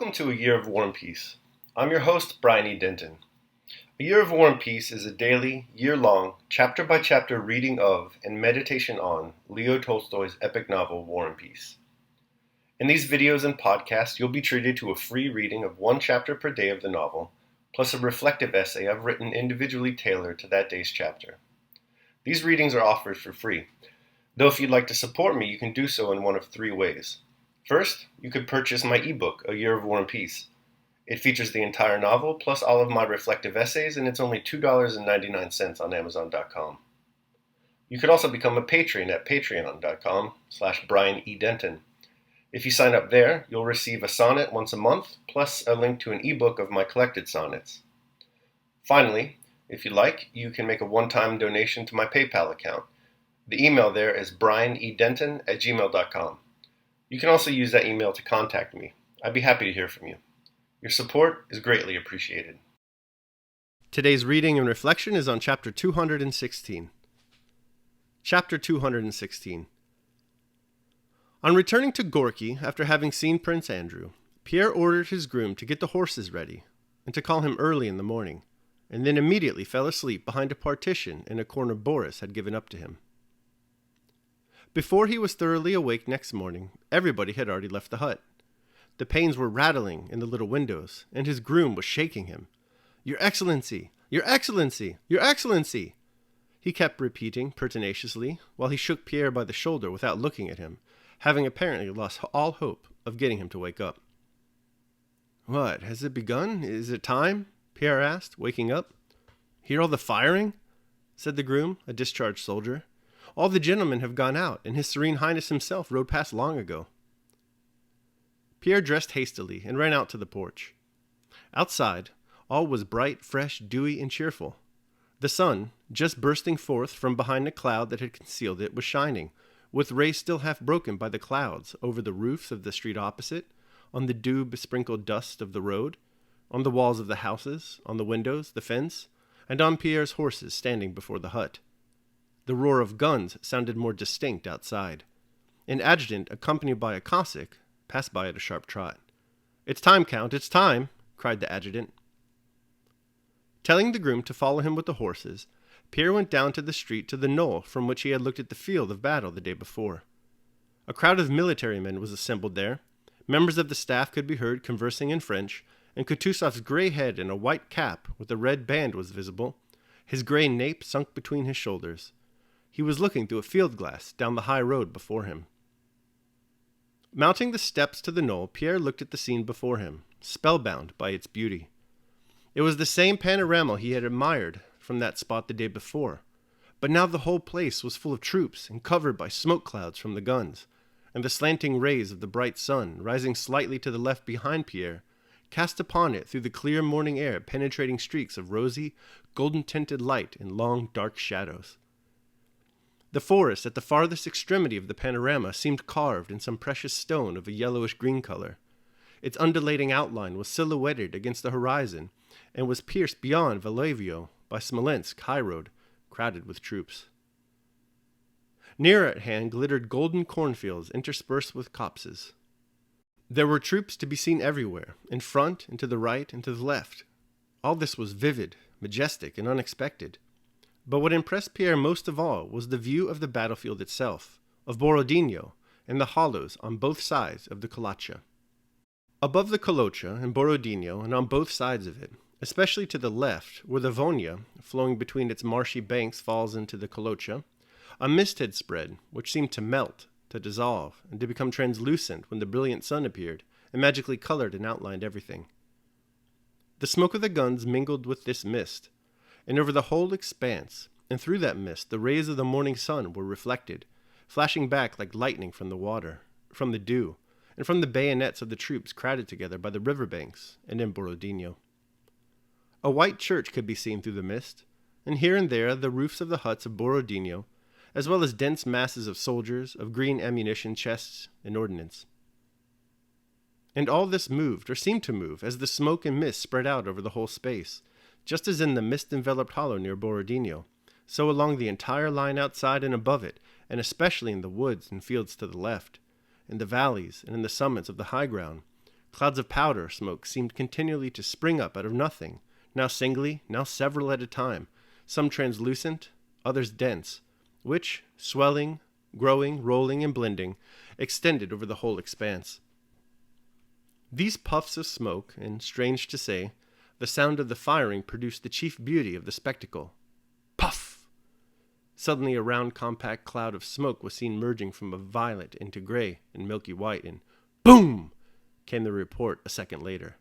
Welcome to A Year of War and Peace. I'm your host, Brian E. Denton. A Year of War and Peace is a daily, year-long, chapter-by-chapter reading of and meditation on Leo Tolstoy's epic novel, War and Peace. In these videos and podcasts, you'll be treated to a free reading of one chapter per day of the novel, plus a reflective essay I've written individually tailored to that day's chapter. These readings are offered for free, though if you'd like to support me, you can do so in one of three ways. First, you could purchase my ebook, A Year of War and Peace. It features the entire novel, plus all of my reflective essays, and it's only $2.99 on Amazon.com. You could also become a patron at patreon.com/BrianEDenton. If you sign up there, you'll receive a sonnet once a month, plus a link to an ebook of my collected sonnets. Finally, if you like, you can make a one-time donation to my PayPal account. The email there is brianedenton@gmail.com. You can also use that email to contact me. I'd be happy to hear from you. Your support is greatly appreciated. Today's reading and reflection is on Chapter 216. Chapter 216. On returning to Gorky after having seen Prince Andrew, Pierre ordered his groom to get the horses ready and to call him early in the morning, and then immediately fell asleep behind a partition in a corner Boris had given up to him. Before he was thoroughly awake next morning, everybody had already left the hut. The panes were rattling in the little windows, and his groom was shaking him. "Your Excellency! Your Excellency! Your Excellency!" he kept repeating pertinaciously, while he shook Pierre by the shoulder without looking at him, having apparently lost all hope of getting him to wake up. "What, has it begun? Is it time?" Pierre asked, waking up. "Hear all the firing?" said the groom, a discharged soldier. "All the gentlemen have gone out, and His Serene Highness himself rode past long ago." Pierre dressed hastily and ran out to the porch. Outside, all was bright, fresh, dewy, and cheerful. The sun, just bursting forth from behind a cloud that had concealed it, was shining, with rays still half broken by the clouds, over the roofs of the street opposite, on the dew-besprinkled dust of the road, on the walls of the houses, on the windows, the fence, and on Pierre's horses standing before the hut. The roar of guns sounded more distinct outside. An adjutant, accompanied by a Cossack, passed by at a sharp trot. "It's time, Count, it's time!" cried the adjutant. Telling the groom to follow him with the horses, Pierre went down to the street to the knoll from which he had looked at the field of battle the day before. A crowd of military men was assembled there. Members of the staff could be heard conversing in French, and Kutuzov's gray head in a white cap with a red band was visible, his gray nape sunk between his shoulders. He was looking through a field glass down the high road before him. Mounting the steps to the knoll, Pierre looked at the scene before him, spellbound by its beauty. It was the same panorama he had admired from that spot the day before, but now the whole place was full of troops and covered by smoke clouds from the guns, and the slanting rays of the bright sun, rising slightly to the left behind Pierre, cast upon it through the clear morning air penetrating streaks of rosy, golden-tinted light in long, dark shadows. The forest at the farthest extremity of the panorama seemed carved in some precious stone of a yellowish-green color. Its undulating outline was silhouetted against the horizon and was pierced beyond Valovio by Smolensk high road, crowded with troops. Nearer at hand glittered golden cornfields interspersed with copses. There were troops to be seen everywhere, in front and to the right and to the left. All this was vivid, majestic, and unexpected. But what impressed Pierre most of all was the view of the battlefield itself, of Borodino, and the hollows on both sides of the Kolocha. Above the Kolocha and Borodino, and on both sides of it, especially to the left, where the Vonya, flowing between its marshy banks, falls into the Kolocha, a mist had spread, which seemed to melt, to dissolve, and to become translucent when the brilliant sun appeared, and magically colored and outlined everything. The smoke of the guns mingled with this mist, and over the whole expanse, and through that mist, the rays of the morning sun were reflected, flashing back like lightning from the water, from the dew, and from the bayonets of the troops crowded together by the river banks and in Borodino. A white church could be seen through the mist, and here and there the roofs of the huts of Borodino, as well as dense masses of soldiers, of green ammunition chests and ordnance. And all this moved, or seemed to move, as the smoke and mist spread out over the whole space, just as in the mist-enveloped hollow near Borodino, so along the entire line outside and above it, and especially in the woods and fields to the left, in the valleys and in the summits of the high ground, Clouds of powder smoke seemed continually to spring up out of nothing, now singly, now several at a time, some translucent, others dense, which, swelling, growing, rolling, and blending, extended over the whole expanse. These puffs of smoke, and strange to say, the sound of the firing produced the chief beauty of the spectacle. Puff! Suddenly a round compact cloud of smoke was seen merging from a violet into gray and milky white, and boom! Came the report a second later.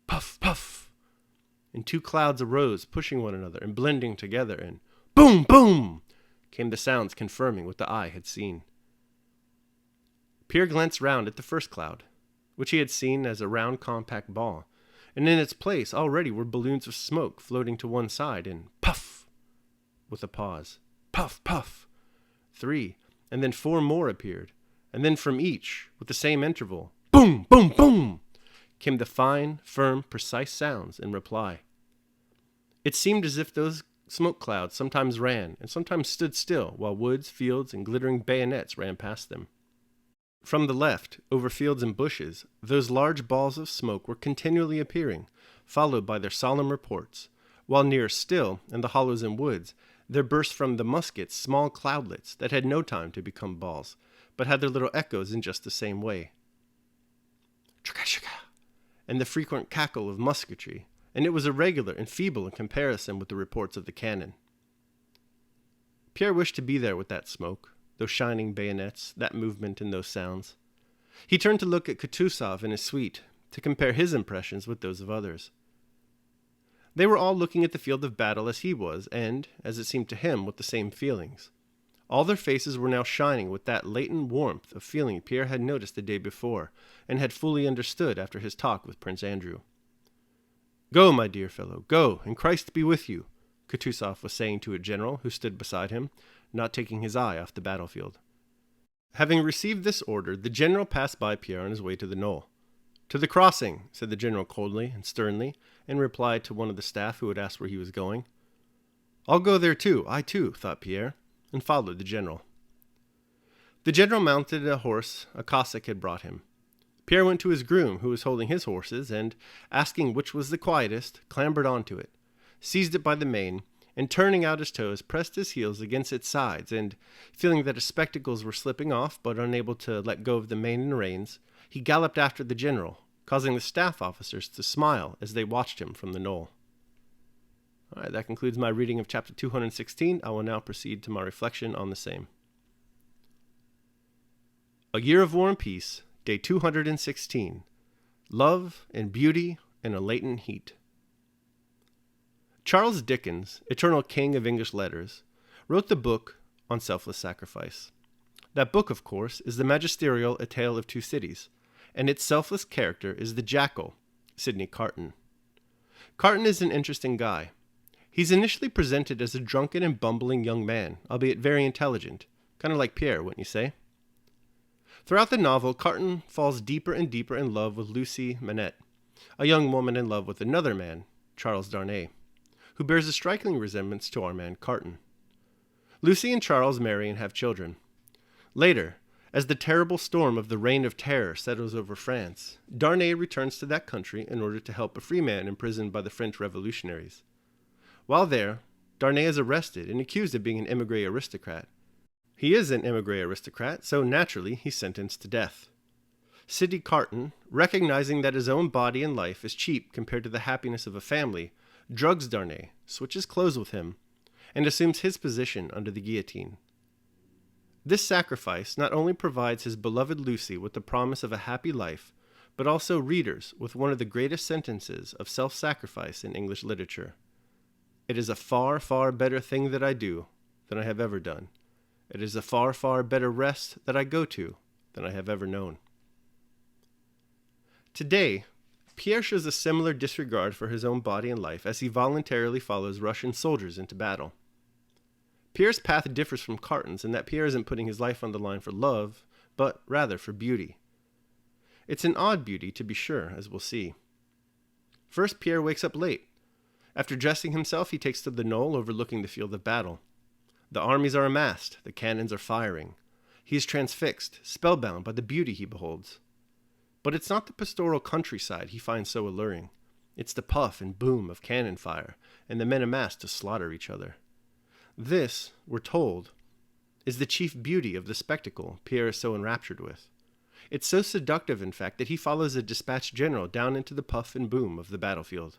Puff, puff! And two clouds arose, pushing one another and blending together, and boom, boom! Came the sounds confirming what the eye had seen. Pierre glanced round at the first cloud, which he had seen as a round compact ball, and in its place already were balloons of smoke floating to one side, and puff! With a pause. Puff, puff! 3, and then 4 more appeared, and then from each, with the same interval, boom, boom, boom, came the fine, firm, precise sounds in reply. It seemed as if those smoke clouds sometimes ran and sometimes stood still while woods, fields, and glittering bayonets ran past them. From the left, over fields and bushes, those large balls of smoke were continually appearing, followed by their solemn reports, while nearer still, in the hollows and woods, there burst from the muskets small cloudlets that had no time to become balls, but had their little echoes in just the same way. And the frequent cackle of musketry, and it was irregular and feeble in comparison with the reports of the cannon. Pierre wished to be there with that smoke, those shining bayonets, that movement, and those sounds. He turned to look at Kutuzov and his suite, to compare his impressions with those of others. They were all looking at the field of battle as he was, and, as it seemed to him, with the same feelings. All their faces were now shining with that latent warmth of feeling Pierre had noticed the day before, and had fully understood after his talk with Prince Andrew. "Go, my dear fellow, go, and Christ be with you," Kutuzov was saying to a general who stood beside him, not taking his eye off the battlefield. Having received this order, the general passed by Pierre on his way to the knoll. "To the crossing," said the general coldly and sternly, in reply to one of the staff who had asked where he was going. "I'll go there too, I too," thought Pierre, and followed the general. The general mounted a horse a Cossack had brought him. Pierre went to his groom, who was holding his horses, and, asking which was the quietest, clambered onto it, seized it by the mane, and turning out his toes, pressed his heels against its sides, and, feeling that his spectacles were slipping off, but unable to let go of the mane and reins, he galloped after the general, causing the staff officers to smile as they watched him from the knoll. All right, that concludes my reading of chapter 216. I will now proceed to my reflection on the same. A Year of War and Peace, Day 216. Love and Beauty in a Latent Heat. Charles Dickens, eternal king of English letters, wrote the book on selfless sacrifice. That book, of course, is the magisterial A Tale of Two Cities, and its selfless character is the jackal, Sidney Carton. Carton is an interesting guy. He's initially presented as a drunken and bumbling young man, albeit very intelligent, kind of like Pierre, wouldn't you say? Throughout the novel, Carton falls deeper and deeper in love with Lucy Manette, a young woman in love with another man, Charles Darnay, who bears a striking resemblance to our man Carton. Lucy and Charles marry and have children. Later, as the terrible storm of the Reign of Terror settles over France, Darnay returns to that country in order to help a free man imprisoned by the French revolutionaries. While there, Darnay is arrested and accused of being an émigré aristocrat. He is an émigré aristocrat, so naturally he's sentenced to death. Sidney Carton, recognizing that his own body and life is cheap compared to the happiness of a family, drugs Darnay, switches clothes with him, and assumes his position under the guillotine. This sacrifice not only provides his beloved Lucy with the promise of a happy life, but also readers with one of the greatest sentences of self-sacrifice in English literature. "It is a far, far better thing that I do than I have ever done. It is a far, far better rest that I go to than I have ever known." Today, Pierre shows a similar disregard for his own body and life as he voluntarily follows Russian soldiers into battle. Pierre's path differs from Carton's in that Pierre isn't putting his life on the line for love, but rather for beauty. It's an odd beauty, to be sure, as we'll see. First, Pierre wakes up late. After dressing himself, he takes to the knoll overlooking the field of battle. The armies are amassed, the cannons are firing. He is transfixed, spellbound by the beauty he beholds. But it's not the pastoral countryside he finds so alluring. It's the puff and boom of cannon fire and the men amassed to slaughter each other. This, we're told, is the chief beauty of the spectacle Pierre is so enraptured with. It's so seductive, in fact, that he follows a dispatched general down into the puff and boom of the battlefield.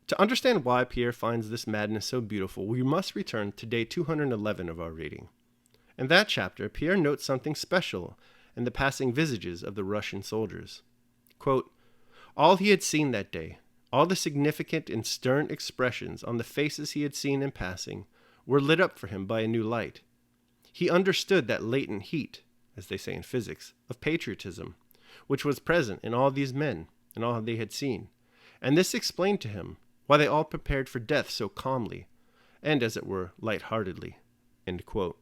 To understand why Pierre finds this madness so beautiful, we must return to day 211 of our reading. In that chapter, Pierre notes something special in the passing visages of the Russian soldiers. Quote, all he had seen that day, all the significant and stern expressions on the faces he had seen in passing, were lit up for him by a new light. He understood that latent heat, as they say in physics, of patriotism, which was present in all these men and all they had seen, and this explained to him why they all prepared for death so calmly, and as it were, light-heartedly. End quote.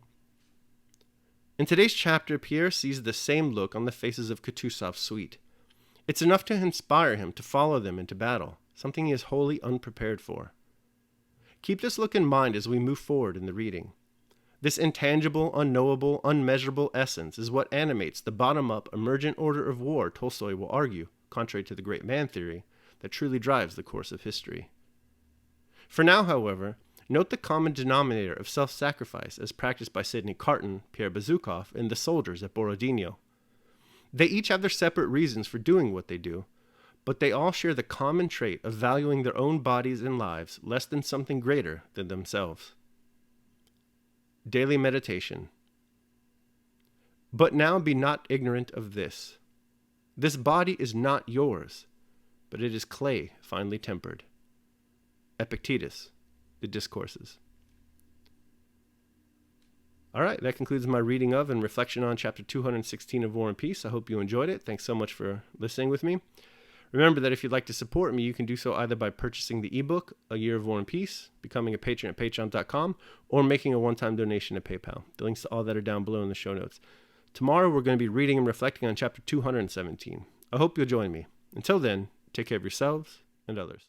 In today's chapter, Pierre sees the same look on the faces of Kutuzov's suite. It's enough to inspire him to follow them into battle, something he is wholly unprepared for. Keep this look in mind as we move forward in the reading. This intangible, unknowable, unmeasurable essence is what animates the bottom-up, emergent order of war Tolstoy will argue, contrary to the great man theory, that truly drives the course of history. For now, however, note the common denominator of self-sacrifice as practiced by Sidney Carton, Pierre Bezukhov, and the soldiers at Borodino. They each have their separate reasons for doing what they do, but they all share the common trait of valuing their own bodies and lives less than something greater than themselves. Daily meditation. But now be not ignorant of this. This body is not yours, but it is clay finely tempered. Epictetus, The Discourses. All right, that concludes my reading of and reflection on chapter 216 of War and Peace. I hope you enjoyed it. Thanks so much for listening with me. Remember that if you'd like to support me, you can do so either by purchasing the ebook, A Year of War and Peace, becoming a patron at patreon.com, or making a one-time donation at PayPal. The links to all that are down below in the show notes. Tomorrow, we're going to be reading and reflecting on chapter 217. I hope you'll join me. Until then, take care of yourselves and others.